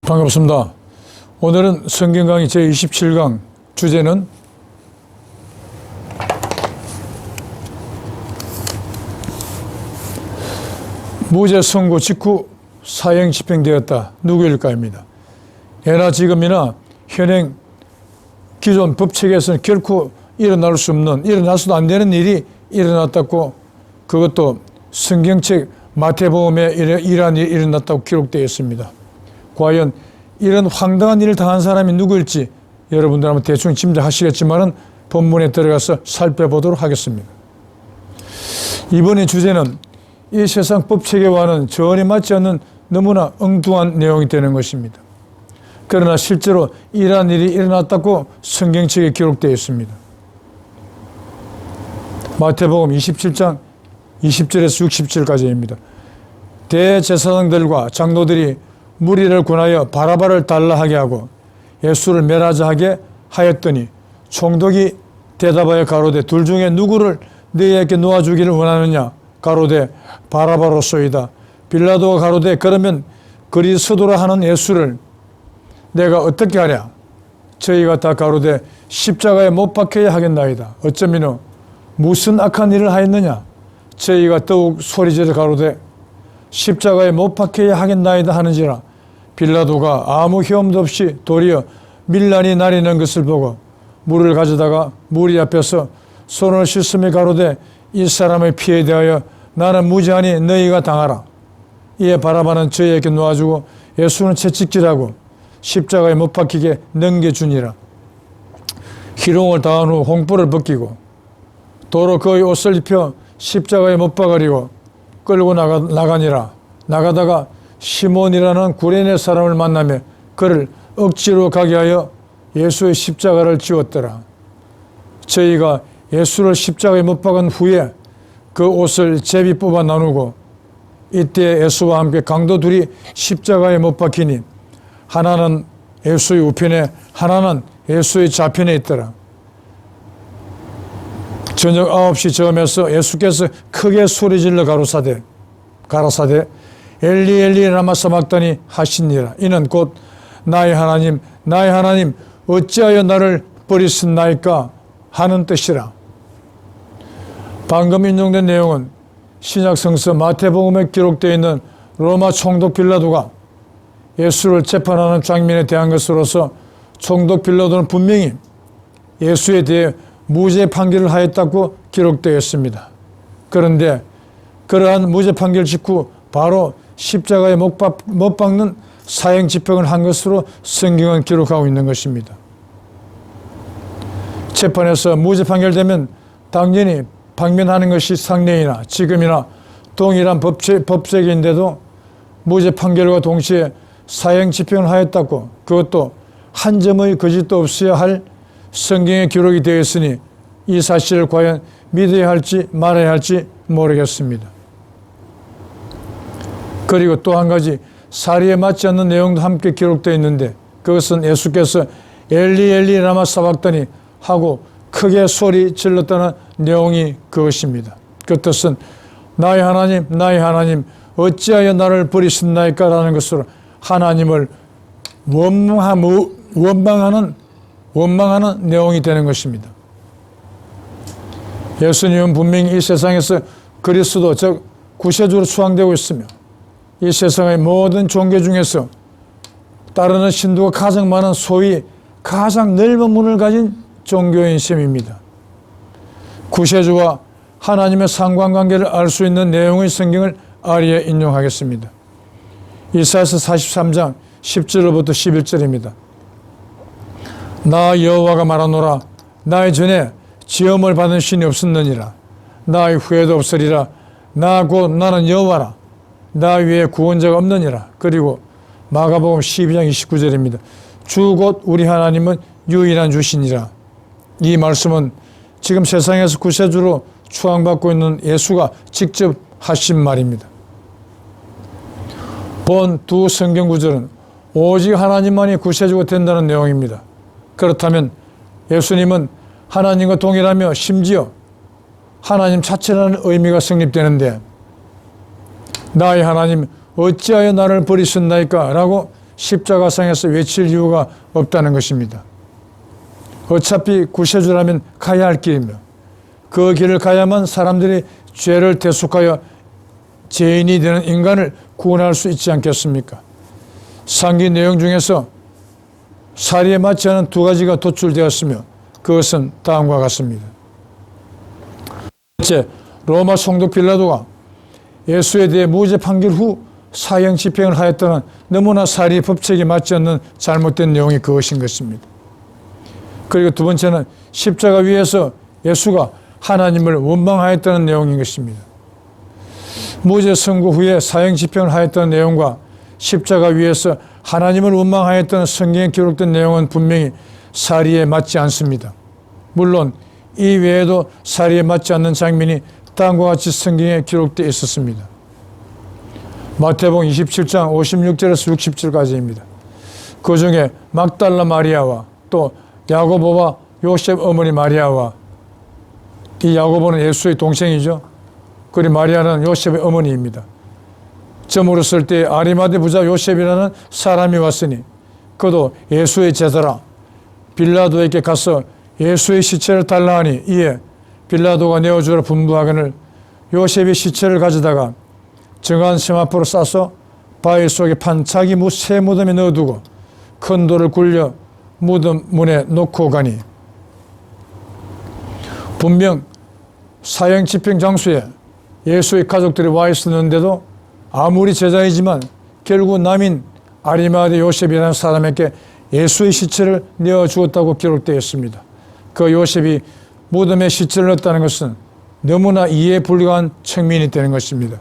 반갑습니다. 오늘은 성경 강의 제27강 주제는 무죄 선고 직후 사형 집행되었다. 누구일까입니다. 예나 지금이나 현행 기존 법칙에서는 결코 일어날 수 없는, 일어나서도 안 되는 일이 일어났다고, 그것도 성경책 마태복음에 이러한 일이 일어났다고 기록되어 있습니다. 과연 이런 황당한 일을 당한 사람이 누구일지 여러분들 한번 대충 짐작하시겠지만은 본문에 들어가서 살펴보도록 하겠습니다. 이번의 주제는 이 세상 법체계와는 전혀 맞지 않는 너무나 엉뚱한 내용이 되는 것입니다. 그러나 실제로 이러한 일이 일어났다고 성경책에 기록되어 있습니다. 마태복음 27장 20절에서 60절까지입니다. 대제사장들과 장로들이 무리를 권하여 바라바를 달라 하게 하고 예수를 멸하자 하게 하였더니 총독이 대답하여 가로되 둘 중에 누구를 너희에게 놓아주기를 원하느냐? 가로되 바라바로소이다. 빌라도가 가로되 그러면 그리스도라 하는 예수를 내가 어떻게 하랴? 저희가 다 가로되 십자가에 못 박혀야 하겠나이다. 어쩌면 무슨 악한 일을 하였느냐? 저희가 더욱 소리지르 가로되 십자가에 못 박혀야 하겠나이다 하는지라. 빌라도가 아무 혐도 없이 도리어 밀란이 나리는 것을 보고 물을 가져다가 무리 앞에서 손을 씻으며 가로되 이 사람의 피에 대하여 나는 무죄하니 너희가 당하라. 이에 바라바는 저희에게 놓아주고 예수는 채찍질하고 십자가에 못 박히게 넘겨주니라. 희롱을 당한 후 홍보를 벗기고 도로 그의 옷을 입혀 십자가에 못 박으리고 끌고 나가니라. 나가다가 시몬이라는 구레네 사람을 만나며 그를 억지로 가게 하여 예수의 십자가를 지웠더라. 저희가 예수를 십자가에 못 박은 후에 그 옷을 제비 뽑아 나누고 이때 예수와 함께 강도 둘이 십자가에 못 박히니 하나는 예수의 우편에 하나는 예수의 좌편에 있더라. 저녁 9시 즈음에서 예수께서 크게 소리질러 가라사대 엘리 엘리 라마 사박다니 하시니라. 이는 곧 나의 하나님 나의 하나님 어찌하여 나를 버리셨나이까 하는 뜻이라. 방금 인용된 내용은 신약 성서 마태복음에 기록되어 있는 로마 총독 빌라도가 예수를 재판하는 장면에 대한 것으로서 총독 빌라도는 분명히 예수에 대해 무죄 판결을 하였다고 기록되어 있습니다. 그런데 그러한 무죄 판결 직후 바로 십자가에 못 박는 사형 집행을 한 것으로 성경은 기록하고 있는 것입니다. 재판에서 무죄 판결되면 당연히 방면하는 것이 상례이나 지금이나 동일한 법제인데도 무죄 판결과 동시에 사형 집행을 하였다고, 그것도 한 점의 거짓도 없어야 할 성경에 기록이 되어 있으니 이 사실을 과연 믿어야 할지 말아야 할지 모르겠습니다. 그리고 또 한 가지 사리에 맞지 않는 내용도 함께 기록되어 있는데 그것은 예수께서 엘리 엘리 라마 사박다니 하고 크게 소리 질렀다는 내용이 그것입니다. 그 뜻은 나의 하나님 나의 하나님 어찌하여 나를 버리셨나이까 라는 것으로 하나님을 원망하는 내용이 되는 것입니다. 예수님은 분명히 이 세상에서 그리스도 즉 구세주로 추앙되고 있으며 이 세상의 모든 종교 중에서 따르는 신도가 가장 많은 소위 가장 넓은 문을 가진 종교인 셈입니다. 구세주와 하나님의 상관관계를 알 수 있는 내용의 성경을 아래에 인용하겠습니다. 이사야서 43장 10절로부터 11절입니다. 나 여호와가 말하노라. 나의 전에 지음을 받은 신이 없었느니라. 나의 후에도 없으리라. 나 곧 나는 여호와라. 나 위에 구원자가 없느니라. 그리고 마가복음 12장 29절입니다. 주 곧 우리 하나님은 유일한 주시니라. 이 말씀은 지금 세상에서 구세주로 추앙받고 있는 예수가 직접 하신 말입니다. 본 두 성경 구절은 오직 하나님만이 구세주가 된다는 내용입니다. 그렇다면 예수님은 하나님과 동일하며 심지어 하나님 자체라는 의미가 성립되는데 나의 하나님 어찌하여 나를 버리셨나이까? 라고 십자가상에서 외칠 이유가 없다는 것입니다. 어차피 구세주라면 가야 할 길이며 그 길을 가야만 사람들이 죄를 대속하여 죄인이 되는 인간을 구원할 수 있지 않겠습니까? 상기 내용 중에서 사리에 맞지 않은 두 가지가 도출되었으며 그것은 다음과 같습니다. 첫째, 로마 총독 빌라도가 예수에 대해 무죄 판결 후 사형 집행을 하였다는 너무나 사리 법칙에 맞지 않는 잘못된 내용이 그것인 것입니다. 그리고 두 번째는 십자가 위에서 예수가 하나님을 원망하였다는 내용인 것입니다. 무죄 선고 후에 사형 집행을 하였다는 내용과 십자가 위에서 하나님을 원망하였다는 성경에 기록된 내용은 분명히 사리에 맞지 않습니다. 물론 이 외에도 사리에 맞지 않는 장면이 다음과 같이 성경에 기록되어 있었습니다. 마태복음 27장 56절에서 60절까지입니다. 그 중에 막달라 마리아와 또 야고보와 요셉 어머니 마리아와, 이 야고보는 예수의 동생이죠. 그리고 마리아는 요셉의 어머니입니다. 저물었을 때 아리마대 부자 요셉이라는 사람이 왔으니 그도 예수의 제자라. 빌라도에게 가서 예수의 시체를 달라 하니 이에 빌라도가 내어주라 분부하거늘 요셉이 시체를 가져다가 정한 셈 앞으로 싸서 바위 속에 판 자기 새 무덤에 넣어두고 큰 돌을 굴려 무덤 문에 놓고 가니, 분명 사형 집행 장소에 예수의 가족들이 와 있었는데도 아무리 제자이지만 결국 남인 아리마대 요셉이라는 사람에게 예수의 시체를 내어주었다고 기록되어 있습니다. 그 요셉이 무덤에 시체를 넣었다는 것은 너무나 이해 불가한 측면이 되는 것입니다.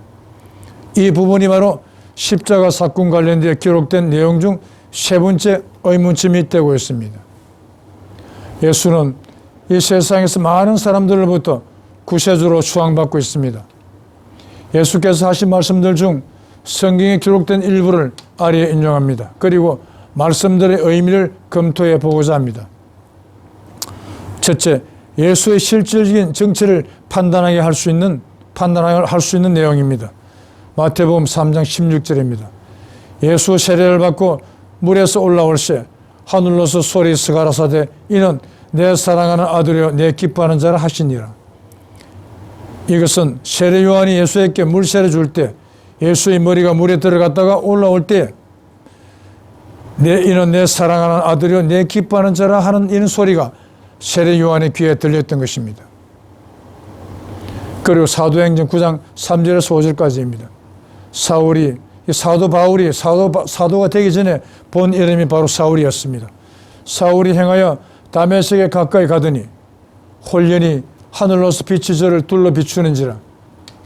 이 부분이 바로 십자가 사건 관련되어 기록된 내용 중 세 번째 의문점이 되고 있습니다. 예수는 이 세상에서 많은 사람들로부터 구세주로 추앙받고 있습니다. 예수께서 하신 말씀들 중 성경에 기록된 일부를 아래에 인용합니다. 그리고 말씀들의 의미를 검토해 보고자 합니다. 첫째, 예수의 실질적인 정체를 판단하게 할 수 있는 내용입니다. 마태복음 3장 16절입니다. 예수 세례를 받고 물에서 올라올 새 하늘로서 소리서 가라사대 이는 내 사랑하는 아들이요 내 기뻐하는 자라 하시니라. 이것은 세례 요한이 예수에게 물세례 줄 때 예수의 머리가 물에 들어갔다가 올라올 때 이는 내 사랑하는 아들이요 내 기뻐하는 자라 하는 이런 소리가 세례 요한의 귀에 들렸던 것입니다. 그리고 사도행전 9장 3절에서 5절까지입니다. 사도 바울이 사도가 되기 전에 본 이름이 바로 사울이었습니다. 사울이 행하여 다메섹에 가까이 가더니 홀연히 하늘로서 빛이 저를 둘러 비추는지라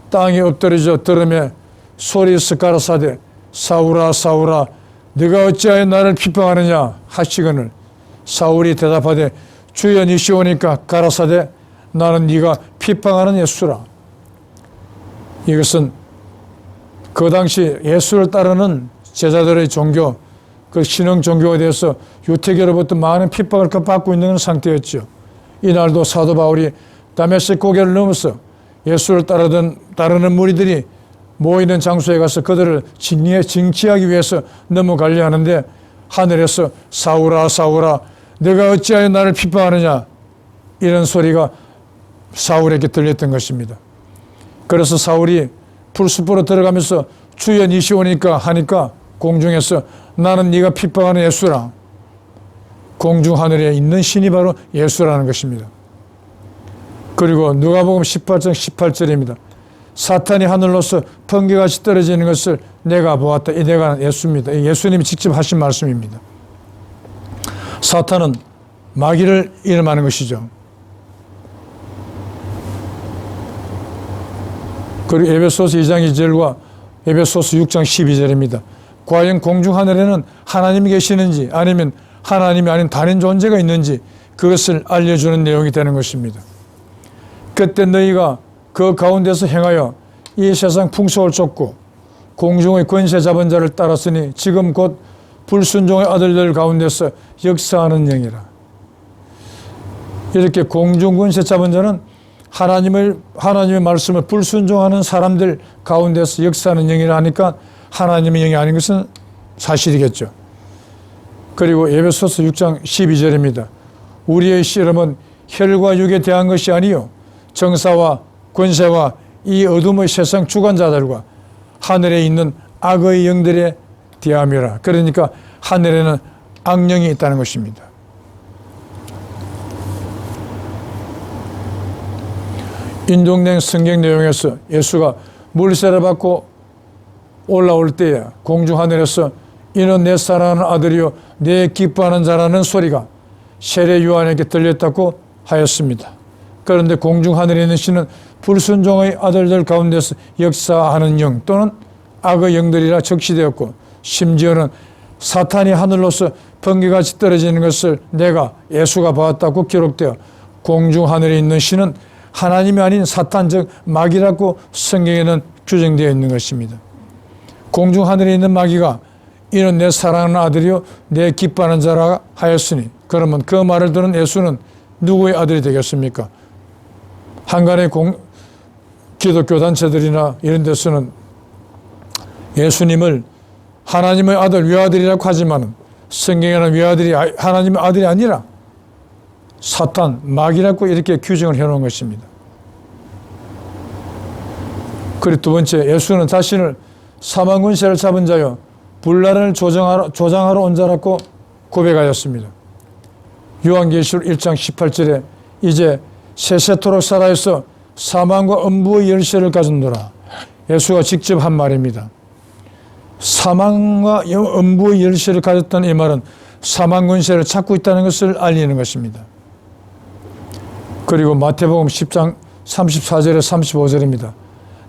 땅에 엎드러져 들음에 소리서 가라사대 사울아 사울아 네가 어찌하여 나를 비방하느냐 하시거늘 사울이 대답하되 주여 니시오니까 가라사대 나는 네가 비방하는 예수라. 이것은 그 당시 예수를 따르는 제자들의 종교, 그 신흥 종교에 대해서 유태계로부터 많은 핍박을 받고 있는 상태였죠. 이날도 사도 바울이 다메섹 고개를 넘어서 예수를 따르는 무리들이 모이는 장소에 가서 그들을 징치하기 위해서 넘어가려 하는데 하늘에서 사울아 사울아 내가 어찌하여 나를 핍박하느냐 이런 소리가 사울에게 들렸던 것입니다. 그래서 사울이 풀숲으로 들어가면서 주여 니시오니까 하니까 공중에서 나는 네가 핍박하는 예수라. 공중 하늘에 있는 신이 바로 예수라는 것입니다. 그리고 누가복음 18장 18절입니다. 사탄이 하늘로서 번개같이 떨어지는 것을 내가 보았다. 이 내가 예수입니다. 예수님이 직접 하신 말씀입니다. 사탄은 마귀를 이름하는 것이죠. 그리고 에베소서 2장 2절과 에베소서 6장 12절입니다. 과연 공중 하늘에는 하나님이 계시는지 아니면 하나님이 아닌 다른 존재가 있는지 그것을 알려주는 내용이 되는 것입니다. 그때 너희가 그 가운데서 행하여 이 세상 풍속을 쫓고 공중의 권세 잡은 자를 따랐으니 지금 곧 불순종의 아들들 가운데서 역사하는 영이라. 이렇게 공중 권세 잡은 자는 하나님의 말씀을 불순종하는 사람들 가운데서 역사하는 영이라 하니까 하나님의 영이 아닌 것은 사실이겠죠. 그리고 에베소서 6장 12절입니다. 우리의 씨름은 혈과 육에 대한 것이 아니요 정사와 권세와 이 어둠의 세상 주관자들과 하늘에 있는 악의 영들에 대함이라. 그러니까 하늘에는 악령이 있다는 것입니다. 인종된 성경 내용에서 예수가 물세를 받고 올라올 때에 공중 하늘에서 이는 내 사랑하는 아들이요 내 기뻐하는 자라는 소리가 세례 요한에게 들렸다고 하였습니다. 그런데 공중 하늘에 있는 신은 불순종의 아들들 가운데서 역사하는 영 또는 악의 영들이라 적시되었고 심지어는 사탄이 하늘로서 번개같이 떨어지는 것을 내가 예수가 보았다고 기록되어 공중 하늘에 있는 신은 하나님이 아닌 사탄 즉 마귀라고 성경에는 규정되어 있는 것입니다. 공중 하늘에 있는 마귀가 이는 내 사랑하는 아들이요 내 기뻐하는 자라 하였으니 그러면 그 말을 들은 예수는 누구의 아들이 되겠습니까? 한간의 기독교 단체들이나 이런 데서는 예수님을 하나님의 아들 외아들이라고 하지만 성경에는 외아들이 하나님의 아들이 아니라 사탄, 마귀라고 이렇게 규정을 해놓은 것입니다. 그리고 두 번째, 예수는 자신을 사망 권세를 잡은 자요 분란을 조장하러 온 자라고 고백하였습니다. 요한계시록 1장 18절에 이제 세세토록 살아있어 사망과 음부의 열쇠를 가졌노라. 예수가 직접 한 말입니다. 사망과 음부의 열쇠를 가졌다는 이 말은 사망 권세를 찾고 있다는 것을 알리는 것입니다. 그리고 마태복음 10장 34절에 35절입니다.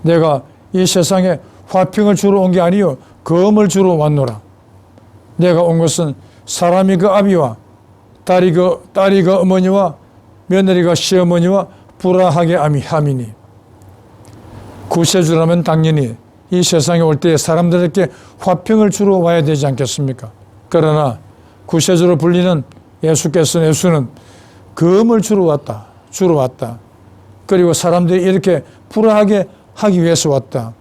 내가 이 세상에 화평을 주러 온 게 아니요 검을 주러 왔노라. 내가 온 것은 사람이 그 아비와 딸이 그 어머니와 며느리가 시어머니와 불화하게 함이니 구세주라면 당연히 이 세상에 올 때 사람들에게 화평을 주러 와야 되지 않겠습니까? 그러나 구세주로 불리는 예수는 검을 주러 왔다. 그리고 사람들이 이렇게 불화하게 하기 위해서 왔다.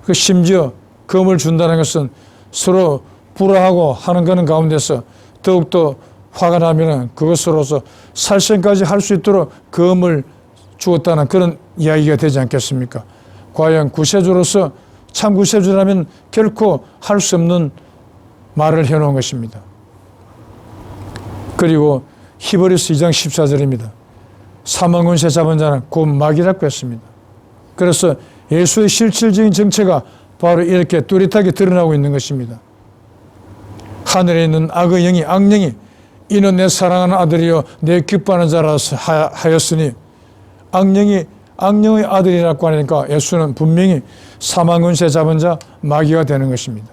그 심지어 검을 준다는 것은 서로 불화하고 하는 거는 가운데서 더욱더 화가 나면은 그것으로서 살생까지 할 수 있도록 검을 주었다는 그런 이야기가 되지 않겠습니까? 과연 구세주로서 참 구세주라면 결코 할 수 없는 말을 해놓은 것입니다. 그리고 히브리서 2장 14절입니다. 사망 권세 잡은 자는 곧 마귀라고 했습니다. 그래서 예수의 실질적인 정체가 바로 이렇게 뚜렷하게 드러나고 있는 것입니다. 하늘에 있는 악령이 이는 내 사랑하는 아들이요 내 기뻐하는 자라 하였으니 악령의 아들이라고 하니까 예수는 분명히 사망 권세 잡은 자 마귀가 되는 것입니다.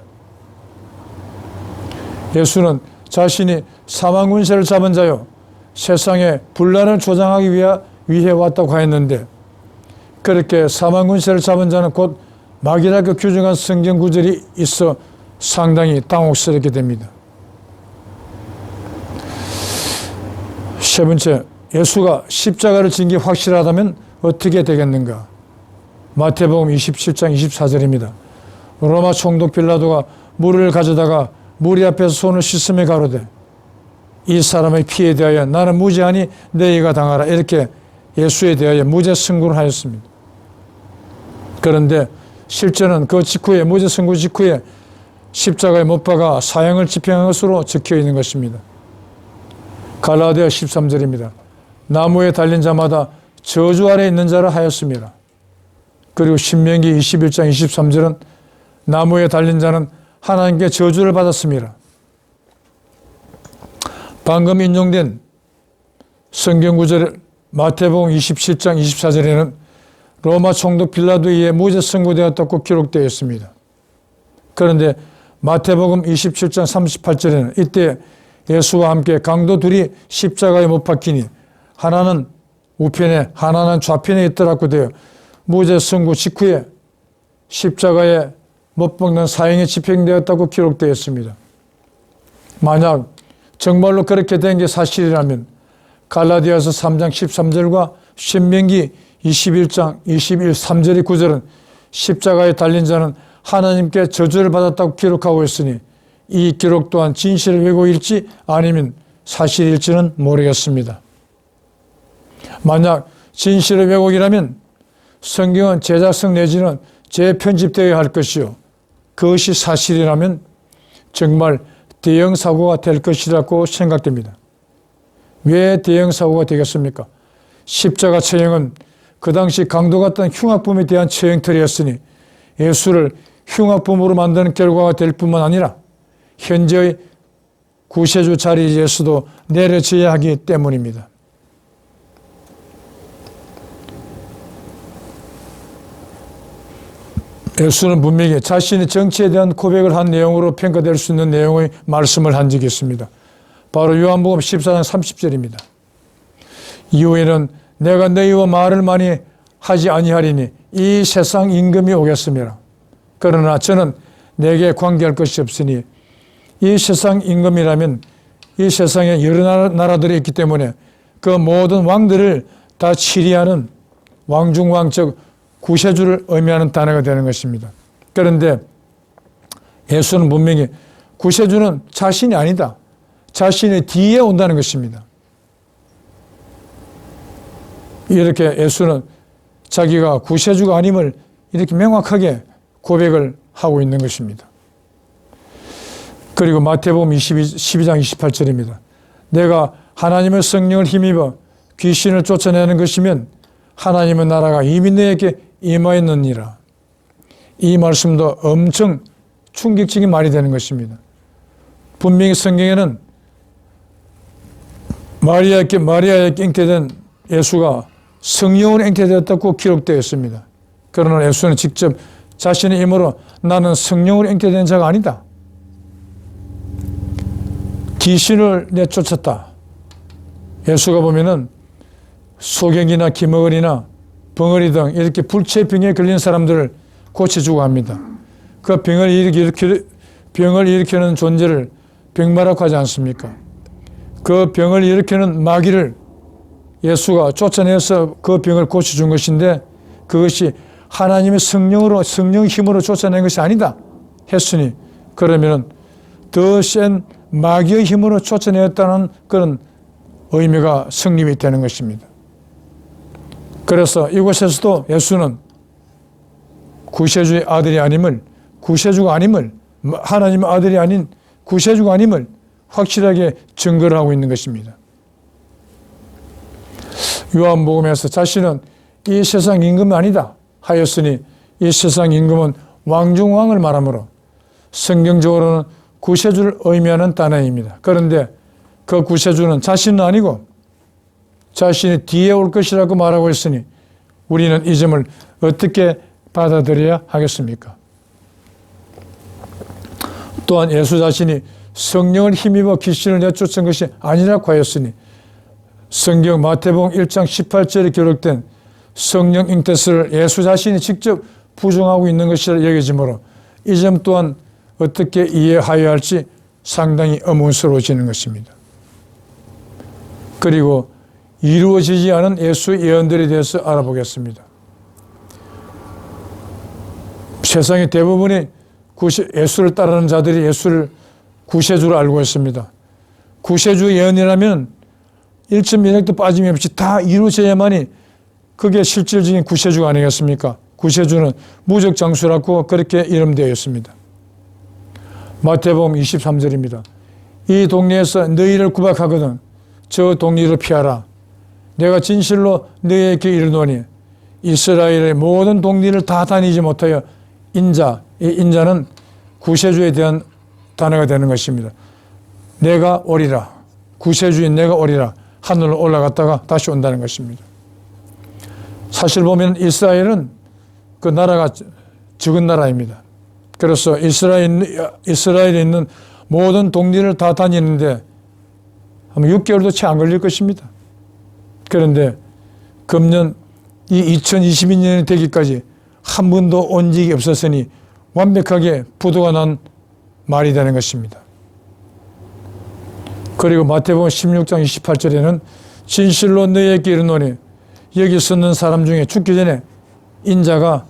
예수는 자신이 사망 권세를 잡은 자요 세상에 분란을 조장하기 위해 왔다고 하였는데 그렇게 사망 권세를 잡은 자는 곧 마귀라고 규정한 성경 구절이 있어 상당히 당혹스럽게 됩니다. 세 번째, 예수가 십자가를 진 게 확실하다면 어떻게 되겠는가? 마태복음 27장 24절입니다. 로마 총독 빌라도가 물을 가져다가 무리 앞에서 손을 씻으며 가로되 이 사람의 피에 대하여 나는 무죄하니 너희가 당하라. 이렇게 예수에 대하여 무죄 선고를 하였습니다. 그런데 실제는 그 직후에 무죄 선고 직후에 십자가에 못 박아 사형을 집행한 것으로 적혀 있는 것입니다. 갈라디아 13절입니다. 나무에 달린 자마다 저주 아래 있는 자라 하였습니다. 그리고 신명기 21장 23절은 나무에 달린 자는 하나님께 저주를 받았습니다. 방금 인용된 성경 구절 마태복음 27장 24절에는 로마 총독 빌라도에 의해 무죄 선고되었다고 기록되어 있습니다. 그런데 마태복음 27장 38절에는 이때 예수와 함께 강도 둘이 십자가에 못 박히니 하나는 우편에 하나는 좌편에 있더라고 되어 무죄 선고 직후에 십자가에 못 박는 사형이 집행되었다고 기록되어 있습니다. 만약 정말로 그렇게 된 게 사실이라면 갈라디아서 3장 13절과 신명기 21장 21, 3절의 구절은 십자가에 달린 자는 하나님께 저주를 받았다고 기록하고 있으니 이 기록 또한 진실의 왜곡일지 아니면 사실일지는 모르겠습니다. 만약 진실의 왜곡이라면 성경은 제작성 내지는 재편집되어야 할 것이요, 그것이 사실이라면 정말 대형 사고가 될 것이라고 생각됩니다. 왜 대형 사고가 되겠습니까? 십자가 처형은 그 당시 강도 같은 흉악범에 대한 처형틀이었으니 예수를 흉악범으로 만드는 결과가 될 뿐만 아니라 현재의 구세주 자리에서도 내려져야 하기 때문입니다. 예수는 분명히 자신의 정치에 대한 고백을 한 내용으로 평가될 수 있는 내용의 말씀을 한 적이 있습니다. 바로 요한복음 14장 30절입니다. 이후에는 내가 너희와 말을 많이 하지 아니하리니 이 세상 임금이 오겠음이라. 그러나 저는 내게 관계할 것이 없으니 이 세상 임금이라면 이 세상에 여러 나라들이 있기 때문에 그 모든 왕들을 다 치리하는 왕중왕 즉 구세주를 의미하는 단어가 되는 것입니다. 그런데 예수는 분명히 구세주는 자신이 아니다, 자신의 뒤에 온다는 것입니다. 이렇게 예수는 자기가 구세주가 아님을 이렇게 명확하게 고백을 하고 있는 것입니다. 그리고 마태복음 12장 28절입니다. 내가 하나님의 성령을 힘입어 귀신을 쫓아내는 것이면 하나님의 나라가 이미 너에게 임하였느니라. 이 말씀도 엄청 충격적인 말이 되는 것입니다. 분명히 성경에는 마리아에게 잉태된 예수가 성령으로 잉태되었다고 기록되어 있습니다. 그러나 예수는 직접 자신의 힘으로 나는 성령으로 잉태된 자가 아니다, 귀신을 내쫓았다. 예수가 보면은 소경이나 기머거리나 벙어리 등 이렇게 불치병에 걸린 사람들을 고쳐주고 합니다. 그 병을 일으키는 존재를 병마라고 하지 않습니까? 그 병을 일으키는 마귀를 예수가 쫓아내서 그 병을 고쳐준 것인데 그것이 하나님의 성령의 힘으로 쫓아낸 것이 아니다 했으니 그러면 더 센 마귀의 힘으로 쫓아내었다는 그런 의미가 성립이 되는 것입니다. 그래서 이곳에서도 예수는 구세주의 아들이 아님을, 구세주가 아님을, 하나님의 아들이 아닌 구세주가 아님을 확실하게 증거를 하고 있는 것입니다. 요한복음에서 자신은 이 세상 임금이 아니다 하였으니 이 세상 임금은 왕중왕을 말하므로 성경적으로는 구세주를 의미하는 단어입니다. 그런데 그 구세주는 자신은 아니고 자신이 뒤에 올 것이라고 말하고 있으니 우리는 이 점을 어떻게 받아들여야 하겠습니까? 또한 예수 자신이 성령을 힘입어 귀신을 내쫓은 것이 아니라고 하였으니 성경 마태복음 1장 18절에 기록된 성령 잉태설을 예수 자신이 직접 부정하고 있는 것이라 여겨지므로 이 점 또한 어떻게 이해하여야 할지 상당히 의문스러워지는 것입니다. 그리고 이루어지지 않은 예수의 예언들에 대해서 알아보겠습니다. 세상의 대부분이 예수를 따르는 자들이 예수를 구세주로 알고 있습니다. 구세주 예언이라면 1.1핵도 빠짐없이 다 이루어져야만이 그게 실질적인 구세주가 아니겠습니까? 구세주는 무적장수라고 그렇게 이름되어 있습니다. 마태복음 23절입니다. 이 동네에서 너희를 구박하거든 저 동리로 피하라. 내가 진실로 너희에게 이르노니 이스라엘의 모든 동리를 다 다니지 못하여 이 인자는 구세주에 대한 단어가 되는 것입니다. 내가 오리라. 구세주인 내가 오리라. 하늘로 올라갔다가 다시 온다는 것입니다. 사실 보면 이스라엘은 그 나라가 적은 나라입니다. 그래서 이스라엘에 있는 모든 동리를 다 다니는데 아마 6개월도 채 안 걸릴 것입니다. 그런데 금년 이 2022년이 되기까지 한 번도 온 적이 없었으니 완벽하게 부도가 난 말이 되는 것입니다. 그리고 마태복음 16장 28절에는 진실로 너희에게 이르노니 여기 서는 사람 중에 죽기 전에 인자가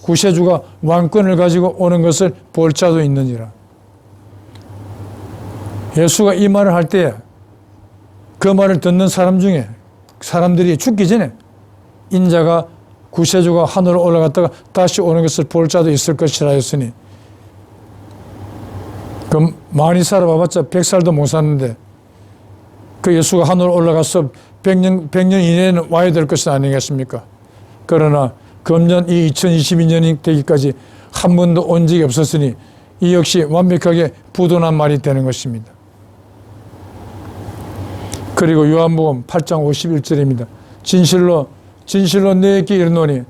구세주가 왕권을 가지고 오는 것을 볼 자도 있느니라. 예수가 이 말을 할 때 그 말을 듣는 사람 중에 사람들이 죽기 전에 인자가 구세주가 하늘로 올라갔다가 다시 오는 것을 볼 자도 있을 것이라 했으니, 그 많이 살아봐봤자 100살도 못 사는데 그 예수가 하늘로 올라가서 100년 이내에는 와야 될 것은 아니겠습니까? 그러나 금년 이 2022년이 되기까지 한 번도 온 적이 없었으니 이 역시 완벽하게 부도난 말이 되는 것입니다. 그리고 요한복음 8장 51절입니다. 진실로 너에게 이르노니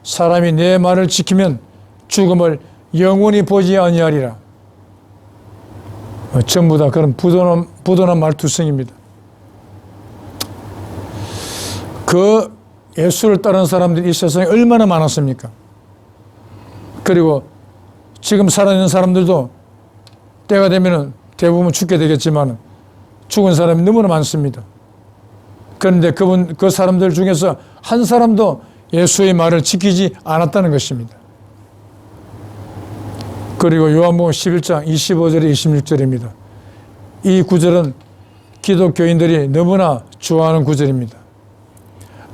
사람이 내 말을 지키면 죽음을 영원히 보지 아니하리라. 전부 다 그런 부도난 말투성입니다. 그 예수를 따르는 사람들이 이 세상에 얼마나 많았습니까? 그리고 지금 살아있는 사람들도 때가 되면 대부분 죽게 되겠지만 죽은 사람이 너무나 많습니다. 그런데 그 사람들 중에서 한 사람도 예수의 말을 지키지 않았다는 것입니다. 그리고 요한복음 11장 25절에 26절입니다. 이 구절은 기독교인들이 너무나 좋아하는 구절입니다.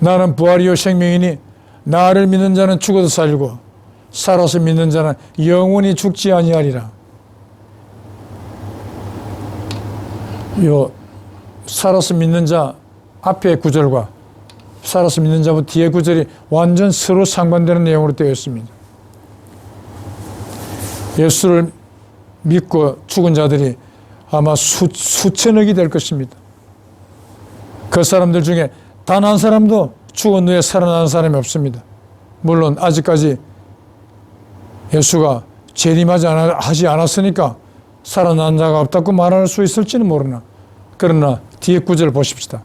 나는 부활이요 생명이니 나를 믿는 자는 죽어도 살고 살아서 믿는 자는 영원히 죽지 아니하리라. 요 살아서 믿는 자 앞의 구절과 살아서 믿는 자부 뒤의 구절이 완전 서로 상반되는 내용으로 되어 있습니다. 예수를 믿고 죽은 자들이 아마 수천억이 될 것입니다. 그 사람들 중에 단 한 사람도 죽은 후에 살아나는 사람이 없습니다. 물론 아직까지 예수가 재림하지 않았으니까 살아난 자가 없다고 말할 수 있을지는 모르나, 그러나 뒤에 구절을 보십시다.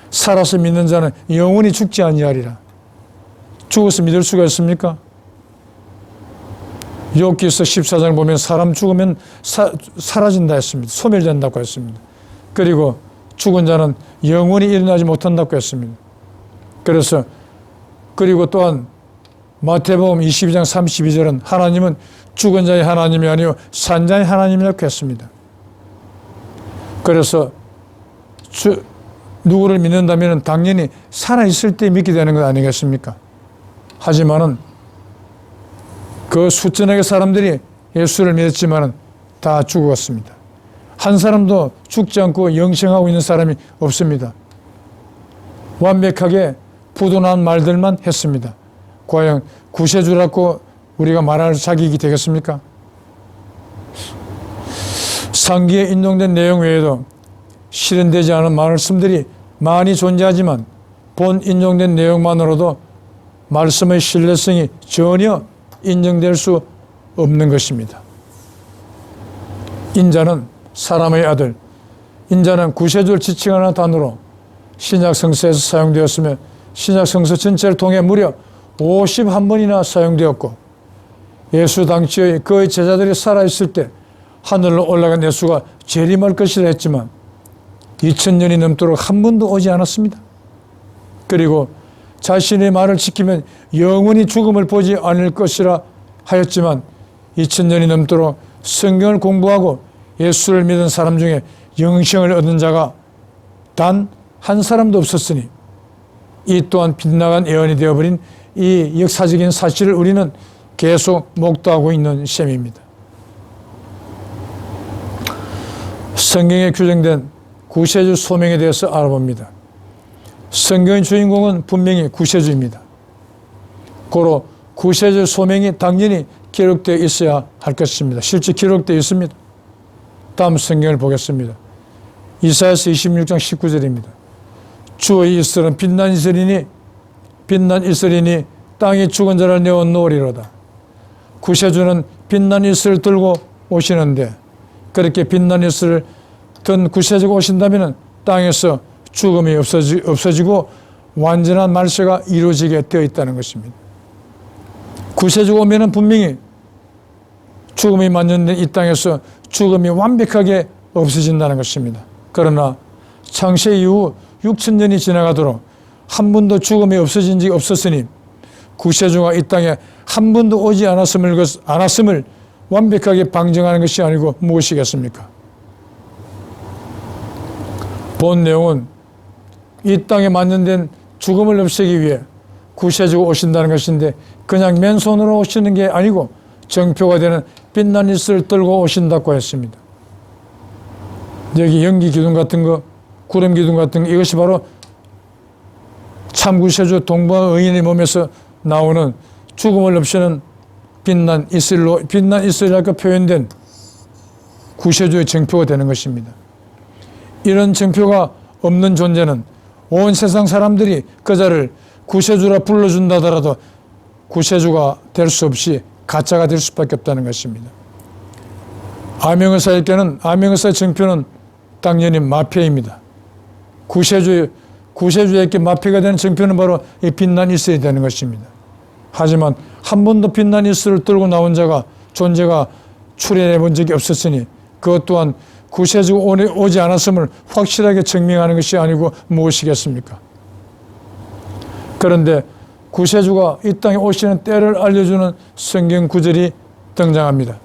살아서 믿는 자는 영원히 죽지 아니하리라. 죽어서 믿을 수가 있습니까? 욥기서 14장을 보면 사람 죽으면 사라진다 했습니다. 소멸된다고 했습니다. 그리고 죽은 자는 영원히 일어나지 못한다고 했습니다. 그리고 또한 마태복음 22장 32절은 하나님은 죽은 자의 하나님이 아니요 산 자의 하나님이라고 했습니다. 그래서 누구를 믿는다면 당연히 살아있을 때 믿게 되는 것 아니겠습니까? 하지만은 그 수천억의 사람들이 예수를 믿었지만은 다 죽었습니다. 한 사람도 죽지 않고 영생하고 있는 사람이 없습니다. 완벽하게 부도난 말들만 했습니다. 과연 구세주라고 우리가 말할 자격이 되겠습니까? 상기에 인용된 내용 외에도 실현되지 않은 말씀들이 많이 존재하지만 본 인용된 내용만으로도 말씀의 신뢰성이 전혀 인정될 수 없는 것입니다. 인자는 사람의 아들, 인자는 구세주를 지칭하는 단어로 신약 성서에서 사용되었으며 신약 성서 전체를 통해 무려 51번이나 사용되었고, 예수 당시의 그의 제자들이 살아있을 때 하늘로 올라간 예수가 재림할 것이라 했지만 2000년이 넘도록 한 번도 오지 않았습니다. 그리고 자신의 말을 지키면 영원히 죽음을 보지 않을 것이라 하였지만 2000년이 넘도록 성경을 공부하고 예수를 믿은 사람 중에 영생을 얻은 자가 단 한 사람도 없었으니 이 또한 빗나간 예언이 되어버린 이 역사적인 사실을 우리는 계속 목도하고 있는 셈입니다. 성경에 규정된 구세주 소명에 대해서 알아봅니다. 성경의 주인공은 분명히 구세주입니다. 고로 구세주 소명이 당연히 기록되어 있어야 할 것입니다. 실제 기록되어 있습니다. 다음 성경을 보겠습니다. 이사야서 26장 19절입니다. 주의 이슬은 빛난 이슬이니 땅이 죽은 자를 내어 놓으리로다. 구세주는 빛난 이슬을 들고 오시는데 그렇게 빛난 이슬을 든 구세주가 오신다면 땅에서 죽음이 없어지고 완전한 말세가 이루어지게 되어 있다는 것입니다. 구세주가 오면 분명히 죽음이 만연된 이 땅에서 죽음이 완벽하게 없어진다는 것입니다. 그러나 창세 이후 6000년이 지나가도록 한 번도 죽음이 없어진 적이 없었으니 구세주가 이 땅에 한 번도 오지 않았음을 완벽하게 방증하는 것이 아니고 무엇이겠습니까? 본 내용은 이 땅에 만연된 죽음을 없애기 위해 구세주가 오신다는 것인데 그냥 맨손으로 오시는 게 아니고 정표가 되는 빛난 이슬을 들고 오신다고 했습니다. 여기 연기 기둥 같은 거, 구름 기둥 같은 거, 이것이 바로 참구세주 동방 의인의 몸에서 나오는 죽음을 없애는 빛난 이슬이라고 표현된 구세주의 정표가 되는 것입니다. 이런 정표가 없는 존재는 온 세상 사람들이 그자를 구세주라 불러준다 하더라도 구세주가 될 수 없이 가짜가 될 수밖에 없다는 것입니다. 암행의사에게는 암행의사의 정표는 당연히 마패입니다. 구세주에게 마패가 되는 정표는 바로 이 빛난 이슬이 되는 것입니다. 하지만 한 번도 빛난 이슬을 들고 나온 존재가 출현해 본 적이 없었으니 그것 또한 구세주가 오지 않았음을 확실하게 증명하는 것이 아니고 무엇이겠습니까? 그런데 구세주가 이 땅에 오시는 때를 알려주는 성경 구절이 등장합니다.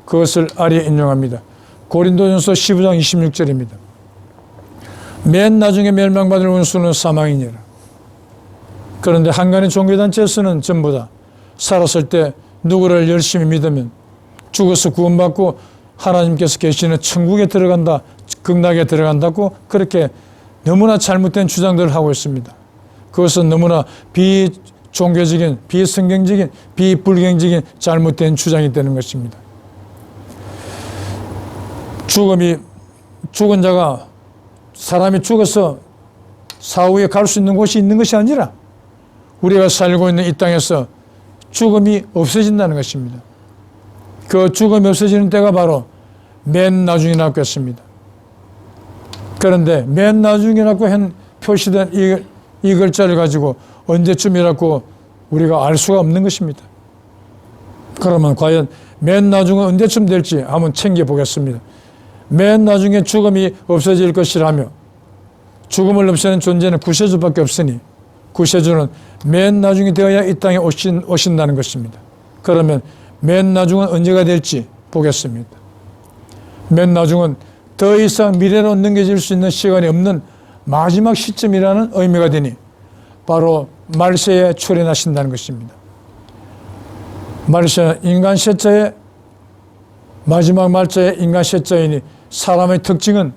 그것을 아래에 인용합니다. 고린도전서 15장 26절입니다. 맨 나중에 멸망받을 원수는 사망이니라. 그런데 한간의 종교단체에서는 전부 다 살았을 때 누구를 열심히 믿으면 죽어서 구원받고 하나님께서 계시는 천국에 들어간다, 극락에 들어간다고 그렇게 너무나 잘못된 주장들을 하고 있습니다. 그것은 너무나 비종교적인, 비성경적인, 비불경적인 잘못된 주장이 되는 것입니다. 죽은 자가 사람이 죽어서 사후에 갈 수 있는 곳이 있는 것이 아니라 우리가 살고 있는 이 땅에서 죽음이 없어진다는 것입니다. 그 죽음이 없어지는 때가 바로 맨 나중이라고 했습니다. 그런데 맨 나중이라고 표시된 이 글자를 가지고 언제쯤이라고 우리가 알 수가 없는 것입니다. 그러면 과연 맨 나중은 언제쯤 될지 한번 챙겨보겠습니다. 맨 나중에 죽음이 없어질 것이라며 죽음을 없애는 존재는 구세주밖에 없으니 구세주는 맨 나중이 되어야 이 땅에 오신다는 것입니다. 그러면 맨 나중은 언제가 될지 보겠습니다. 맨 나중은 더 이상 미래로 넘겨질 수 있는 시간이 없는 마지막 시점이라는 의미가 되니 바로 말세에 출현하신다는 것입니다. 말세는 인간 셋자의 마지막 말자의 인간 셋자이니 사람의 특징은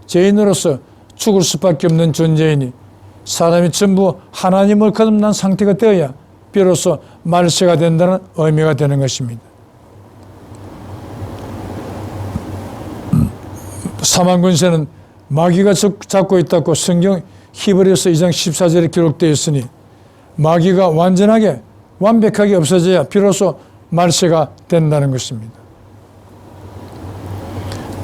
죄인으로서 죽을 수밖에 없는 존재이니 사람이 전부 하나님을 거듭난 상태가 되어야 비로소 말세가 된다는 의미가 되는 것입니다. 사망 권세는 마귀가 잡고 있다고 성경 히브리서 2장 14절에 기록되어 있으니 마귀가 완벽하게 없어져야 비로소 말세가 된다는 것입니다.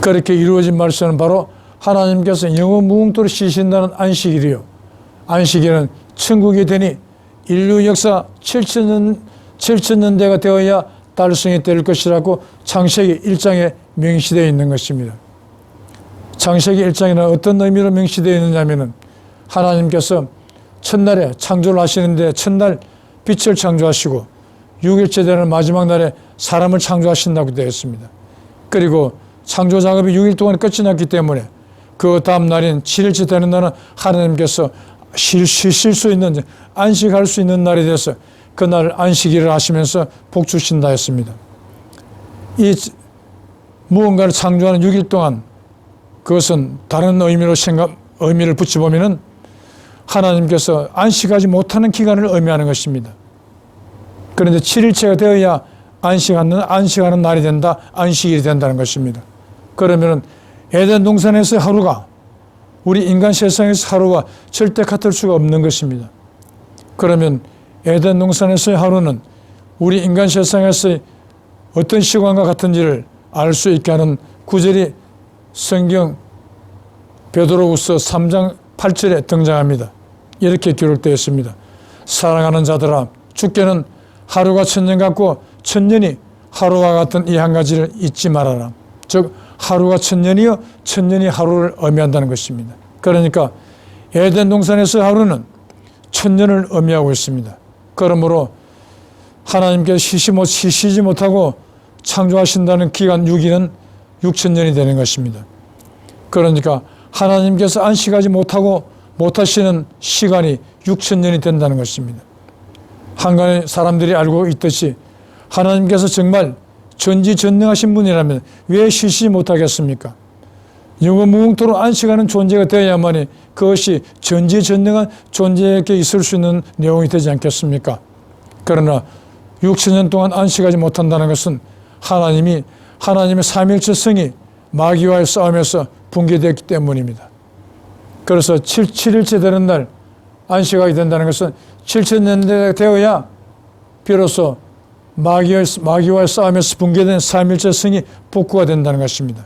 그렇게 이루어진 말세는 바로 하나님께서 영원 무궁토록 쉬신다는 안식일이요. 안식일은 천국이 되니 인류 역사 7천년대가 되어야 달성이 될 것이라고 창세기 1장에 명시되어 있는 것입니다. 창세기 1장에는 어떤 의미로 명시되어 있느냐면은 하나님께서 첫날에 창조를 하시는데 첫날 빛을 창조하시고 6일째 되는 마지막 날에 사람을 창조하신다고 되어 있습니다. 그리고 창조 작업이 6일 동안 끝이 났기 때문에 그 다음 날인 7일째 되는 날은 하나님께서 쉬실 수 있는, 안식할 수 있는 날이 돼서 그날 안식일을 하시면서 복 주신다 했습니다. 이 무언가를 창조하는 6일 동안 그것은 다른 의미를 붙여보면은 하나님께서 안식하지 못하는 기간을 의미하는 것입니다. 그런데 7일째가 되어야 안식하는 날이 된다, 안식일이 된다는 것입니다. 그러면 에덴 동산에서의 하루가 우리 인간 세상에서 하루와 절대 같을 수가 없는 것입니다. 그러면 에덴 동산에서의 하루는 우리 인간 세상에서의 어떤 시간과 같은지를 알 수 있게 하는 구절이 성경 베드로후서 3장 8절에 등장합니다. 이렇게 기록되어 있습니다. 사랑하는 자들아, 주께는 하루가 천년 같고 천년이 하루와 같은 이 한 가지를 잊지 말아라. 즉 하루가 천년이요 천년이 하루를 의미한다는 것입니다. 그러니까 에덴 동산에서의 하루는 천년을 의미하고 있습니다. 그러므로 하나님께서 쉬지 못하고 창조하신다는 기간 6일은 6천년이 되는 것입니다. 그러니까 하나님께서 안식하지 못하시는 시간이 6,000년이 된다는 것입니다. 한간에 사람들이 알고 있듯이 하나님께서 정말 전지전능하신 분이라면 왜 쉬지 못하겠습니까? 영원무궁토록 안식하는 존재가 되어야만이 그것이 전지전능한 존재에게 있을 수 있는 내용이 되지 않겠습니까? 그러나 6,000년 동안 안식하지 못한다는 것은 하나님의 삼일체 성이 마귀와의 싸움에서 붕괴되었기 때문입니다. 그래서 7일째 되는 날 안식하게 된다는 것은 7,000년 되어야 비로소 마귀와의 싸움에서 붕괴된 삼일체 성이 복구가 된다는 것입니다.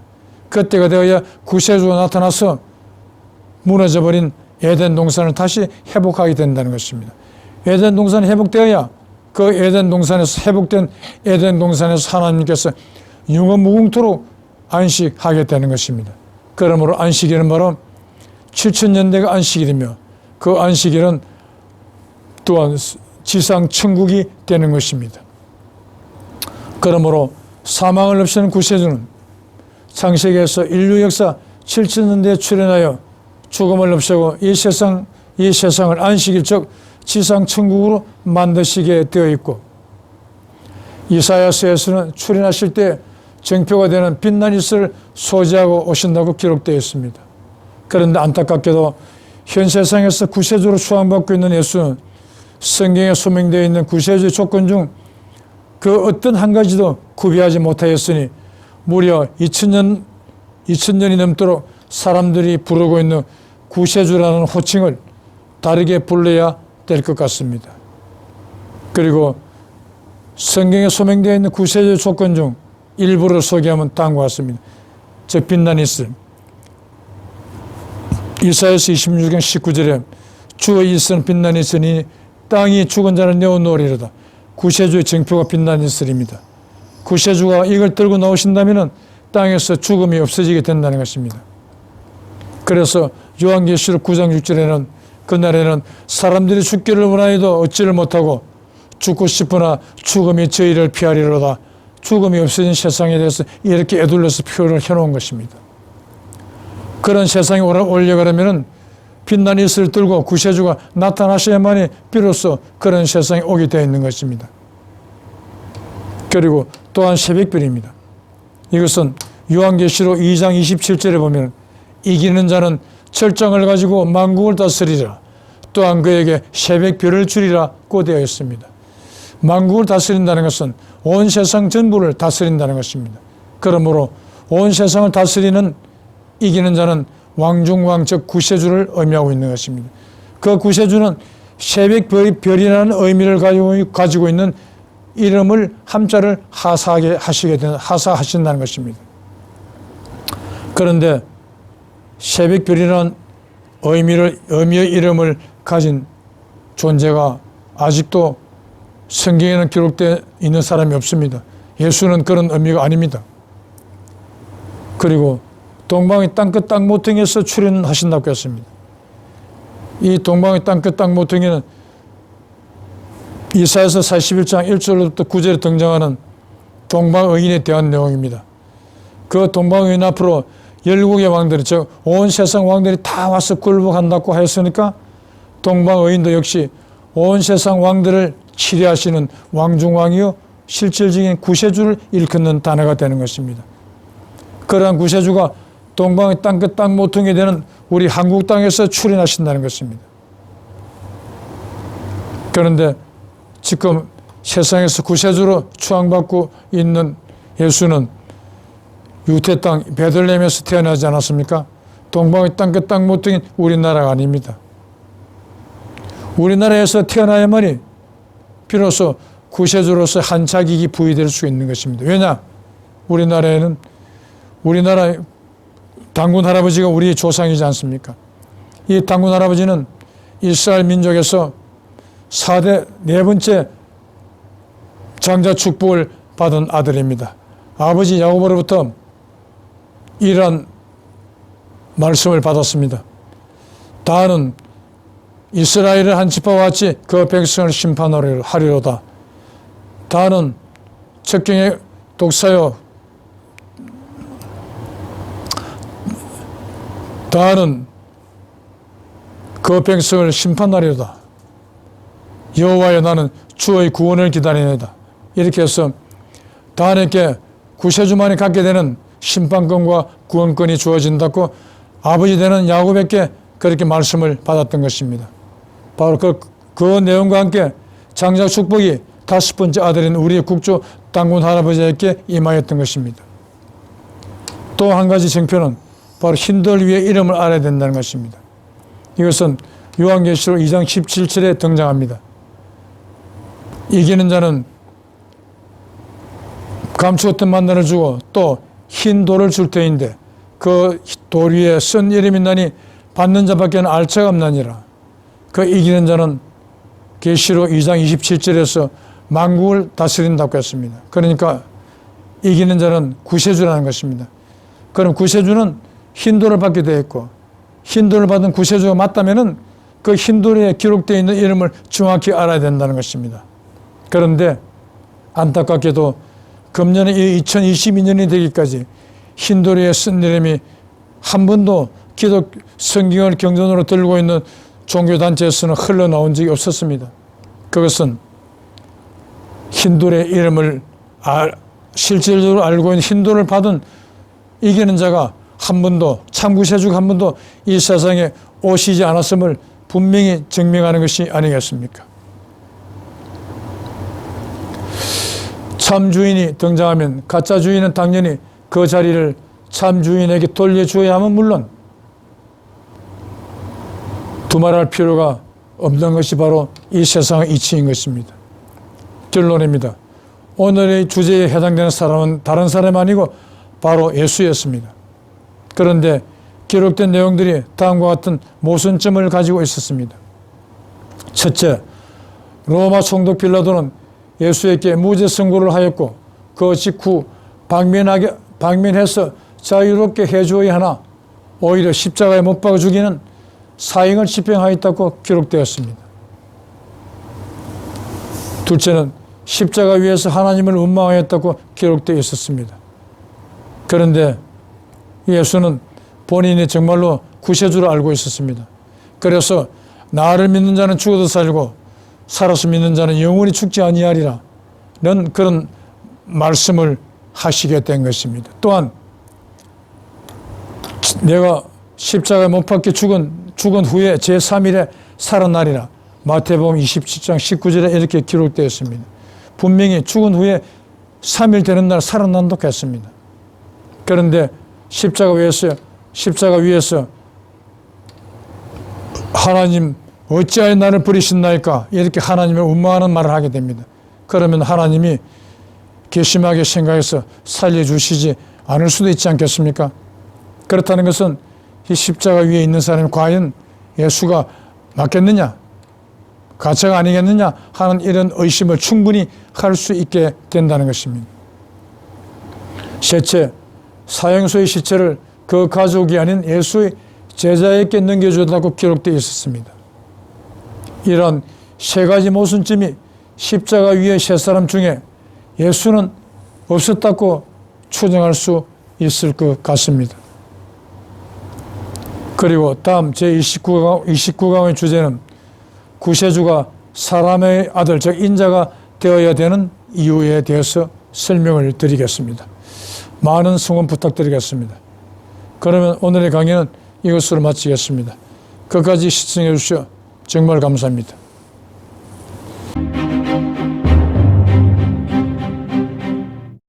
그때가 되어야 구세주가 나타나서 무너져버린 에덴 동산을 다시 회복하게 된다는 것입니다. 에덴 동산이 회복되어야 그 에덴 동산에서 회복된 에덴 동산에서 하나님께서 영원무궁토록 안식하게 되는 것입니다. 그러므로 안식일은 바로 7,000년대가 안식일이며 그 안식일은 또한 지상 천국이 되는 것입니다. 그러므로 사망을 없애는 구세주는 창세기에서 인류 역사 7,000년대에 출현하여 죽음을 없애고 이 세상을 안식일 즉 지상 천국으로 만드시게 되어 있고, 이사야서에서는 출현하실 때 정표가 되는 빛난 이슬을 소지하고 오신다고 기록되어 있습니다. 그런데 안타깝게도 현 세상에서 구세주로 추앙받고 있는 예수는 성경에 소명되어 있는 구세주의 조건 중 그 어떤 한 가지도 구비하지 못하였으니 무려 2000년이 넘도록 사람들이 부르고 있는 구세주라는 호칭을 다르게 불러야 될 것 같습니다. 그리고 성경에 소명되어 있는 구세주의 조건 중 일부를 소개하면 다음과 같습니다. 즉 빛난 이슬. 이사야서 26장 19절에 주의 이슬은 빛난 이슬이니 땅이 죽은 자를 내어놓으리로다. 구세주의 정표가 빛난 이슬입니다. 구세주가 이걸 들고 나오신다면 땅에서 죽음이 없어지게 된다는 것입니다. 그래서 요한계시록 9장 6절에는 그날에는 사람들이 죽기를 원하여도 얻지를 못하고 죽고 싶으나 죽음이 저희를 피하리로다. 죽음이 없어진 세상에 대해서 이렇게 애둘러서 표현을 해놓은 것입니다. 그런 세상에 올려가려면 빛난 이슬을 들고 구세주가 나타나셔야만이 비로소 그런 세상에 오게 되어 있는 것입니다. 그리고 또한 새벽별입니다. 이것은 요한계시록 2장 27절에 보면 이기는 자는 철장을 가지고 만국을 다스리라. 또한 그에게 새벽별을 주리라고 되어 있습니다. 만국을 다스린다는 것은 온 세상 전부를 다스린다는 것입니다. 그러므로 온 세상을 다스리는 이기는 자는 왕중왕 즉 구세주를 의미하고 있는 것입니다. 그 구세주는 새벽별이라는 의미를 가지고 있는 이름을 함자를 하사하신다는 것입니다. 그런데 새벽별이라는 의미의 이름을 가진 존재가 아직도 성경에는 기록되어 있는 사람이 없습니다. 예수는 그런 의미가 아닙니다. 그리고 동방의 땅끝 땅 모퉁이에서 출현하신다고 했습니다. 이 동방의 땅끝 땅 모퉁이는 이사야서 41장 1절부터 9절에 등장하는 동방의인에 대한 내용입니다. 그 동방의인 앞으로 열국의 왕들이 즉 온 세상 왕들이 다 와서 굴복한다고 하였으니까 동방의인도 역시 온 세상 왕들을 치리하시는 왕중왕이요 실질적인 구세주를 일컫는 단어가 되는 것입니다. 그러한 구세주가 동방의 땅끝 땅 모퉁이 되는 우리 한국 땅에서 출현하신다는 것입니다. 그런데 지금 세상에서 구세주로 추앙받고 있는 예수는 유태 땅 베들레헴에서 태어나지 않았습니까? 동방의 땅끝 땅 모퉁이는 우리나라가 아닙니다. 우리나라에서 태어나야만이 비로소 구세주로서 한 자격이 부여될 수 있는 것입니다. 왜냐? 우리나라에는 우리나라 단군 할아버지가 우리의 조상이지 않습니까? 이 단군 할아버지는 이스라엘 민족에서 4대 네 번째 장자 축복을 받은 아들입니다. 아버지 야곱으로부터 이러한 말씀을 받았습니다. 다는 이스라엘을 한 지파와 같이 그 백성을 심판하리로다. 다는 척경의 독사요 다하는 그 백성을 심판하리로다. 여호와여 나는 주의 구원을 기다리나이다. 이렇게 해서 다한에게 구세주만이 갖게 되는 심판권과 구원권이 주어진다고 아버지 되는 야곱에게 그렇게 말씀을 받았던 것입니다. 바로 그 내용과 함께 장자 축복이 5번째 아들인 우리의 국조 당군 할아버지에게 임하였던 것입니다. 또 한 가지 쟁표는 바로 흰돌 위에 이름을 알아야 된다는 것입니다. 이것은 요한계시록 2장 17절에 등장합니다. 이기는 자는 감추었던 만나를 주고 또 흰 돌을 줄 터인데 그 돌 위에 쓴 이름이 나니 받는 자밖에는 알 자가 없나니라. 그 이기는 자는 계시록 2장 27절에서 만국을 다스린다고 했습니다. 그러니까 이기는 자는 구세주라는 것입니다. 그럼 구세주는 흰돌을 받게 되어 있고 흰돌을 받은 구세주가 맞다면은 그 흰돌에 기록되어 있는 이름을 정확히 알아야 된다는 것입니다. 그런데 안타깝게도 금년에 2022년이 되기까지 흰돌에 쓴 이름이 한 번도 기독 성경을 경전으로 들고 있는 종교단체에서는 흘러나온 적이 없었습니다. 그것은 흰돌의 이름을 실질적으로 알고 있는 흰돌을 받은 이기는 자가 한 번도 참구세주가 한 번도 이 세상에 오시지 않았음을 분명히 증명하는 것이 아니겠습니까? 참 주인이 등장하면 가짜 주인은 당연히 그 자리를 참 주인에게 돌려주어야 하면 물론 두말할 필요가 없는 것이 바로 이 세상의 이치인 것입니다. 결론입니다. 오늘의 주제에 해당되는 사람은 다른 사람이 아니고 바로 예수였습니다. 그런데 기록된 내용들이 다음과 같은 모순점을 가지고 있었습니다. 첫째, 로마 총독 빌라도는 예수에게 무죄 선고를 하였고 그 직후 방면해서 자유롭게 해주어야 하나 오히려 십자가에 못 박아 죽이는 사형을 집행하였다고 기록되었습니다. 둘째는 십자가 위에서 하나님을 원망하였다고 기록되어 있었습니다. 그런데 예수는 본인이 정말로 구세주를 알고 있었습니다. 그래서 나를 믿는 자는 죽어도 살고 살아서 믿는 자는 영원히 죽지 아니하리라 는 그런 말씀을 하시게 된 것입니다. 또한 내가 십자가에 못 박혀 죽은 후에 제3일에 살아나리라 마태복음 27장 19절에 이렇게 기록되어 있습니다. 분명히 죽은 후에 3일 되는 날 살아난다고 했습니다. 그런데 십자가 위에서 하나님 어찌하여 나를 버리셨나이까 이렇게 하나님을 원망하는 말을 하게 됩니다. 그러면 하나님이 괘씸하게 생각해서 살려주시지 않을 수도 있지 않겠습니까? 그렇다는 것은 이 십자가 위에 있는 사람이 과연 예수가 맞겠느냐 가짜가 아니겠느냐 하는 이런 의심을 충분히 할 수 있게 된다는 것입니다. 셋째, 사형소의 시체를 그 가족이 아닌 예수의 제자에게 넘겨주었다고 기록되어 있었습니다. 이런 세 가지 모순점이 십자가 위의 세 사람 중에 예수는 없었다고 추정할 수 있을 것 같습니다. 그리고 다음 제29강의 주제는 구세주가 사람의 아들, 즉 인자가 되어야 되는 이유에 대해서 설명을 드리겠습니다. 많은 성원 부탁드리겠습니다. 그러면 오늘의 강의는 이것으로 마치겠습니다. 끝까지 시청해 주셔서 정말 감사합니다.